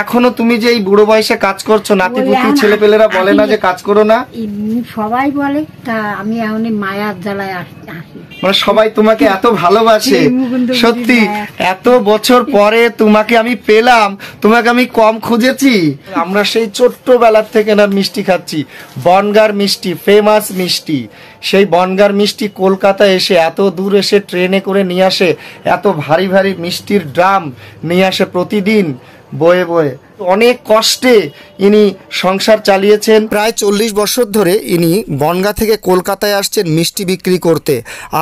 এখনো তুমি যে এই বুড়ো বয়সে কাজ করছো, নাতিপুতি ছেলেপেলেরা বলে না যে কাজ করো না? সবাই বলে, তা আমি এখন মায়ার জ্বালায় আসি। মানে সবাই তোমাকে এত ভালোবাসে, সত্যি এত বছর পরে তোমাকে আমি পেলাম, তোমাকে আমি কম খুঁজেছি। আমরা সেই ছোট্টবেলার থেকে না মিষ্টি খাচ্ছি, বনগার মিষ্টি, ফেমাস মিষ্টি। সেই বনগার মিষ্টি কলকাতা এসে, এত দূর এসে ট্রেনে করে নিয়ে আসে, এত ভারী ভারী মিষ্টির ড্রাম নিয়ে আসে প্রতিদিন বয়ে বয়ে। অনেক কষ্টে ইনি সংসার চালিয়েছেন। প্রায় 40 বছর ধরে ইনি বনগাঁ থেকে কলকাতায় আসছেন মিষ্টি বিক্রি করতে।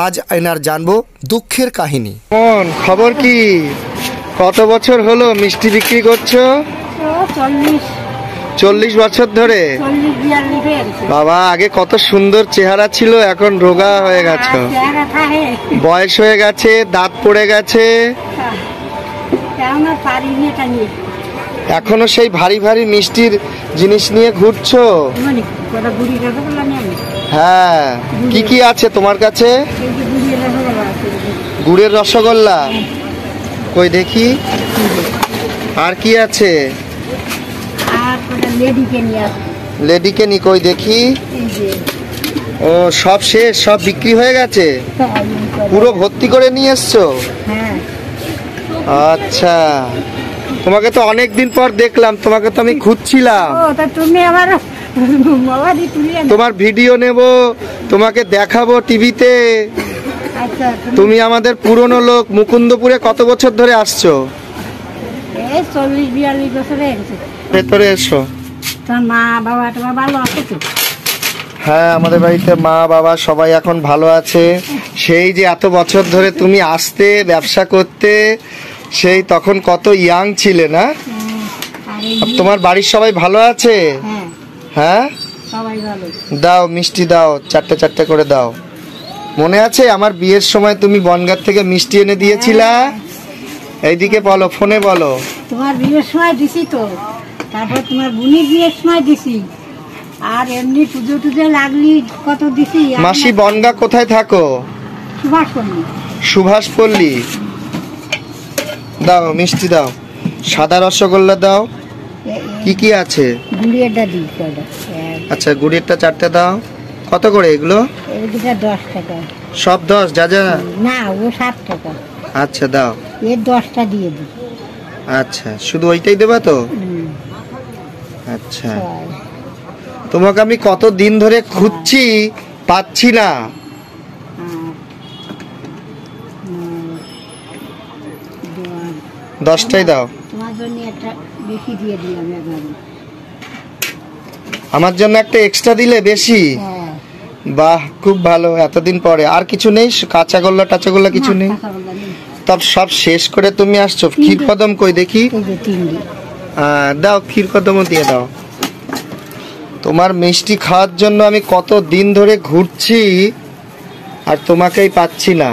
আজ এনার জানবো দুঃখের কাহিনী। কোন খবর কি, কত বছর হলো মিষ্টি বিক্রি করছো? 40 বছর ধরে। বাবা, আগে কত সুন্দর চেহারা ছিল, এখন রোগা হয়ে গেছে, বয়স হয়ে গেছে, দাঁত পড়ে গেছে। এখনো সেই ভারী ভারী মিষ্টির জিনিস নিয়ে ঘুরছো? হ্যাঁ, কি কি আছে তোমার কাছে? গুড়ের রসগোল্লা, কই দেখি। আর কি আছে? লেডিকেনি, কই দেখি। ও, সব শেষ, সব বিক্রি হয়ে গেছে? পুরো ভর্তি করে নিয়ে এসছো? আচ্ছা, তোমাকে তো অনেকদিন পর দেখলাম, তোমাকে তো আমি খুঁজছিলাম। তোমার ভিডিও নেব, তোমাকে দেখাবো টিভিতে। তুমি আমাদের পুরনো লোক। মুকুন্দপুরে কত বছর ধরে আসছো? 40-42 বছরে। ভেতরে এসো। মা বাবা তোমার ভালো আছে তো? হ্যাঁ, আমাদের বাড়িতে মা বাবা সবাই এখন ভালো আছে। সেই যে এত বছর ধরে তুমি আসতে, ব্যবসা করতে, সেই তখন কত ইয়াং ছিলে না? তোমার বাড়ির সবাই ভালো আছে? হ্যাঁ, দাও মিষ্টি দাও, 4টে করে দাও। মনে আছে আমার বিয়ের সময় তুমি বনগাঁ থেকে মিষ্টি এনে দিয়েছিলা? এইদিকে বলো, ফোনে বলো। তোমার বিয়ের সময় দিছি তো, তারপর তোমার বোনের বিয়ের সময় দিছি, আর এমনি পুজো টুজো লাগলি কত দিছি। মাসি, বনগাঁ কোথায় থাকো? সুভাষপল্লী। দাও মিষ্টি দাও, সাদা রসগোল্লা দাও। কি কি আছে? গুড়েরটা দিই। আচ্ছা, গুড়েরটা 4টে দাও। কত করে এগুলো? 10 টাকা। সব 10? যা যা না, ও 7 টাকা। আচ্ছা দাও, এর 10টা দিয়ে দিই। আচ্ছা, শুধু ওইটাই দেবা তো? আচ্ছা, তোমাকে আমি কত দিন ধরে খুঁজছি, পাচ্ছি না। 10টাই দাও। তোমার জন্য একটা বেশি দিয়ে দিলাম। আমার জন্য একটা এক্সট্রা দিলে বেশি? বাহ, খুব ভালো। এতদিন পরে আর কিছু নেই? কাঁচাগোল্লা টাচাগোল্লা কিছু নেই? তব সব শেষ করে তুমি আসছো। ক্ষীরকদম কই দেখি। দাও, ক্ষীরকদমও দিয়ে দাও। তোমার মিষ্টি খাওয়ার জন্য আমি কত দিন ধরে ঘুরছি, আর তোমাকেই পাচ্ছি না।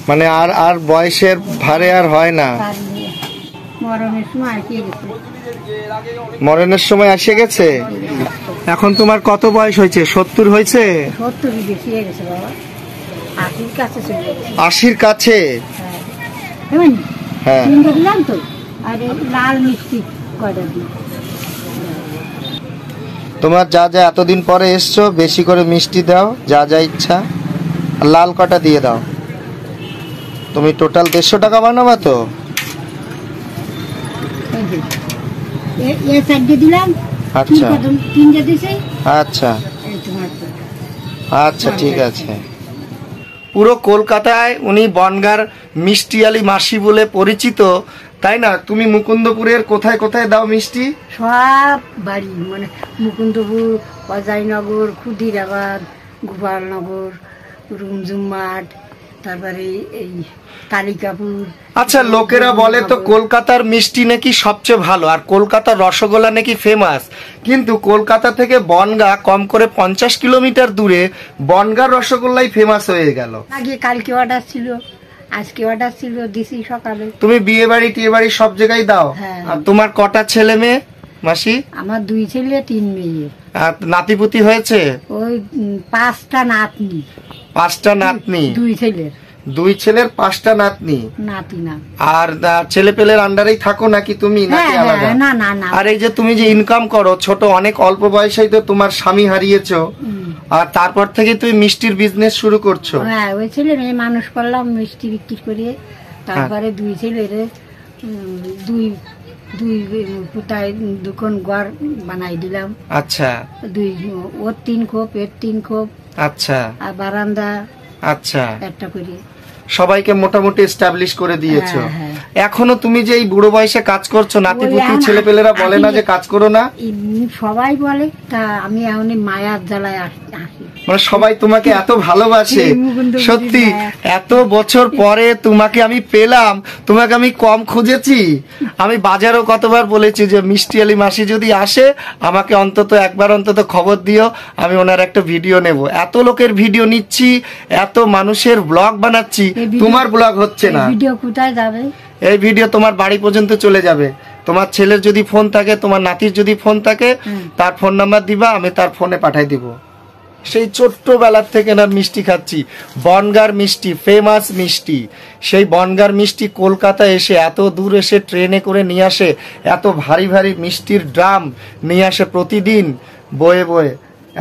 মানে আর বয়সের ভারে আর হয় না। মরণের সময় এসে গেছে। এখন তোমার কত বয়স হয়েছে? 70 হয়েছে? 80-র কাছে। হ্যাঁ, তোমার যা যা এতদিন পরে এসছো, বেশি করে মিষ্টি দাও, যা যা ইচ্ছা। লাল কটা দিয়ে দাও। তুমি টোটাল 150 টাকা বানাবা তো? আচ্ছা আচ্ছা আচ্ছা, ঠিক আছে। পুরো কলকাতায় উনি বনগাঁর মিষ্টিয়ালি মাসি বলে পরিচিত, তাই না? তুমি মুকুন্দপুরের কোথায় কোথায় দাও মিষ্টি? সব বাড়ি, মানে মুকুন্দপুর, অজয়নগর, ক্ষুদিরাবাদ, গোপালনগর, রুমঝুম মাঠ, তারপরে এই কালিকাপুর। আচ্ছা, লোকেরা বলে তো কলকাতার মিষ্টি নাকি সবচেয়ে ভালো, আর কলকাতার রসগোল্লা নাকি ফেমাস। কিন্তু কলকাতা থেকে বনগাঁ কম করে 50 কিলোমিটার দূরে, বনগাঁর রসগোল্লাই ফেমাস হয়ে গেল। আগে কালকে অর্ডার ছিল, আজকে অর্ডার ছিল, দিছি সকালে। তুমি বিয়ে বাড়ি টিয়ে বাড়ি সব জায়গায় দাও। আর তোমার কটা ছেলে মেয়ে মাসি? আমার 2 ছেলে 3 মেয়ে। আর নাতিপুতি হয়েছে? ওই 5টা নাতনি। 5টা নাতনি? 2 ছেলের। 2 ছেলের 5টা নাতনি। নাতি না। আর ছেলে পেলের আন্ডারেই থাকো নাকি তুমি, নাকি আলাদা? না না না। আর এই যে তুমি যে ইনকাম করো, ছোট অনেক অল্প বয়সেই তো তোমার স্বামী হারিয়েছো, আর তারপর থেকে তুমি মিষ্টির বিজনেস শুরু করছো। হ্যাঁ, ওই ছেলে মেয়ে মানুষ করলাম মিষ্টি বিক্রি করে, তারপরে 2 ছেলের দুই পুতায় দুখন ঘর বানাই দিলাম। আচ্ছা। ওর 3 খোপ, এর 3 খোপ। আচ্ছা। আর বারান্দা। আচ্ছা। একটা করে সবাইকে মোটামুটি এস্টাবলিশ করে দিয়েছো। হ্যাঁ। এখনো তুমি যে এই বুড়ো বয়সে কাজ করছো, নাতি পুতি ছেলে পেলেরা বলে না যে কাজ করো না? সবাই বলে, তা আমি এখন মায়ার জ্বালায় আসি। মানে সবাই তোমাকে এত ভালোবাসে, সত্যি এত বছর পরে তোমাকে আমি পেলাম, তোমাকে আমি কম খুঁজেছি। আমি বাজারও কতবার বলেছি যে মিষ্টি আলী মাসি যদি আসে আমাকে অন্তত একবার অন্তত খবর দিও, আমি ওনার একটা ভিডিও নেব। এত লোকের ভিডিও নিচ্ছি, এত মানুষের ব্লগ বানাচ্ছি, তোমার ব্লগ হচ্ছে না। ভিডিও কোথায় যাবে? এই ভিডিও তোমার বাড়ি পর্যন্ত চলে যাবে। তোমার ছেলের যদি ফোন থাকে, তোমার নাতির যদি ফোন থাকে, তার ফোন নাম্বার দিবা, আমি তার ফোনে পাঠাই দিব। সেই ছোট্টবেলার থেকে না মিষ্টি খাচ্ছি, বনগার মিষ্টি, ফেমাস মিষ্টি। সেই বনগার মিষ্টি কলকাতায় এসে, এত দূর এসে ট্রেনে করে নিয়ে আসে, এত ভারী ভারী মিষ্টির ড্রাম নিয়ে আসে প্রতিদিন বয়ে বয়ে।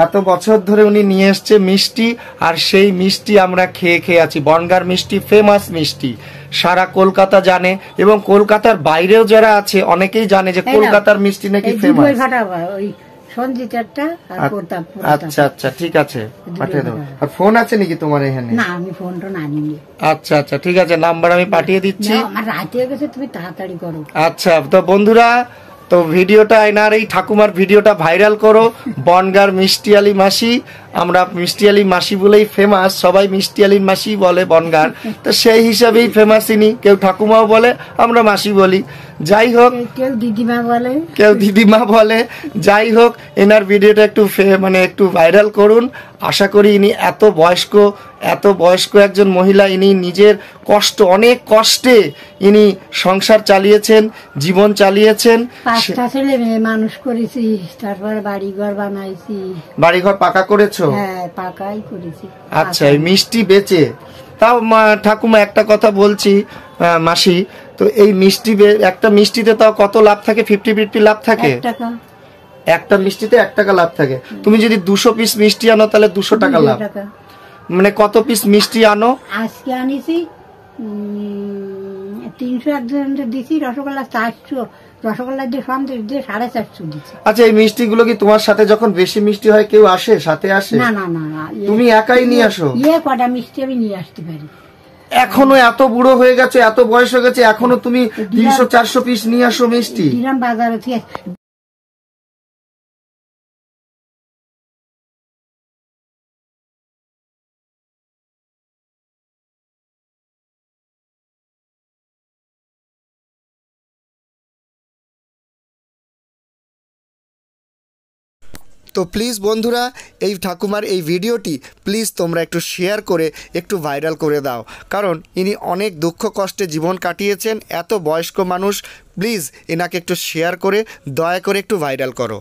এত বছর ধরে উনি নিয়ে এসছে মিষ্টি, আর সেই মিষ্টি আমরা খেয়ে খেয়ে আছি। বনগার মিষ্টি ফেমাস মিষ্টি, সারা কলকাতা জানে, এবং কলকাতার বাইরেও যারা আছে অনেকেই জানে যে কলকাতার মিষ্টি নাকি ফেমাস। আচ্ছা আচ্ছা, ঠিক আছে, পাঠিয়ে দেবো। আর ফোন আছে নাকি তোমার এখানে? না, আমি ফোনটা না নিই। আচ্ছা আচ্ছা, ঠিক আছে, নাম্বার আমি পাঠিয়ে দিচ্ছি। আমার রাত হয়ে গেছে, তুমি তাড়াতাড়ি করো। আচ্ছা, তো বন্ধুরা, তো ভিডিওটা এনার এই ঠাকুমার ভিডিওটা ভাইরাল করো। বনগার মিষ্টি আলী মাসি, আমরা মিষ্টি আলী মাসি বলেই ফেমাস, সবাই মিষ্টি আলী মাসি বলে বনগার, তো সেই হিসাবেই ফেমাস ইনি। কেউ ঠাকুমাও বলে, আমরা মাসি বলি। যাই হোক, কেউ দিদিমা বলে, কেউ দিদিমা বলে। যাই হোক, এনার ভিডিওটা একটু একটু ভাইরাল করুন। আশা করি ইনি এত বয়স্ক একজন মহিলা, ইনি নিজের কষ্ট, অনেক কষ্টে ইনি সংসার চালিয়েছেন, জীবন চালিয়েছেন। 5টা ছেলে মেয়ে মানুষ করেছি, তারপরে বাড়িঘর বানাইছি। বাড়িঘর পাকা করেছো? হ্যাঁ, পাকাই করেছি। আচ্ছা, এই মিষ্টি বেচে। তাও ঠাকুমা একটা কথা বলছি মাসি, তো এই মিষ্টি একটা মিষ্টিতে তাও কত লাভ থাকে? 50-50 লাভ থাকে? একটা মিষ্টিতে 1 টাকা লাভ থাকে। তুমি যদি 200 পিস মিষ্টি আনো তাহলে 200 টাকা লাভ। মানে কত পিস মিষ্টি আনো? আজকে আনিছি 300, একজনকে দিছি রসগোল্লা 400, রসগোল্লা দিয়ে সন্দেশ দিয়ে 450 দিচ্ছি। আচ্ছা, এই মিষ্টিগুলো কি তোমার সাথে যখন বেশি মিষ্টি হয় কেউ আসে, সাথে আসে? না না না না, তুমি একাই নিয়ে আসো? কটা মিষ্টি আমি নিয়ে আসতে পারি। এখনো এত বুড়ো হয়ে গেছে, এত বয়স হয়ে গেছে, এখনো তুমি 300-400 পিস নিয়ে আসো মিষ্টি? দিলাম বাজারে থেকে। তো প্লিজ বন্ধুরা, এই ঠাকুমার এই ভিডিওটি প্লিজ তোমরা একটু শেয়ার করে একটু ভাইরাল করে দাও, কারণ ইনি অনেক দুঃখ কষ্টে জীবন কাটিয়েছেন, এত বয়স্ক মানুষ। প্লিজ এনাকে একটু শেয়ার করে দয়া করে একটু ভাইরাল করো।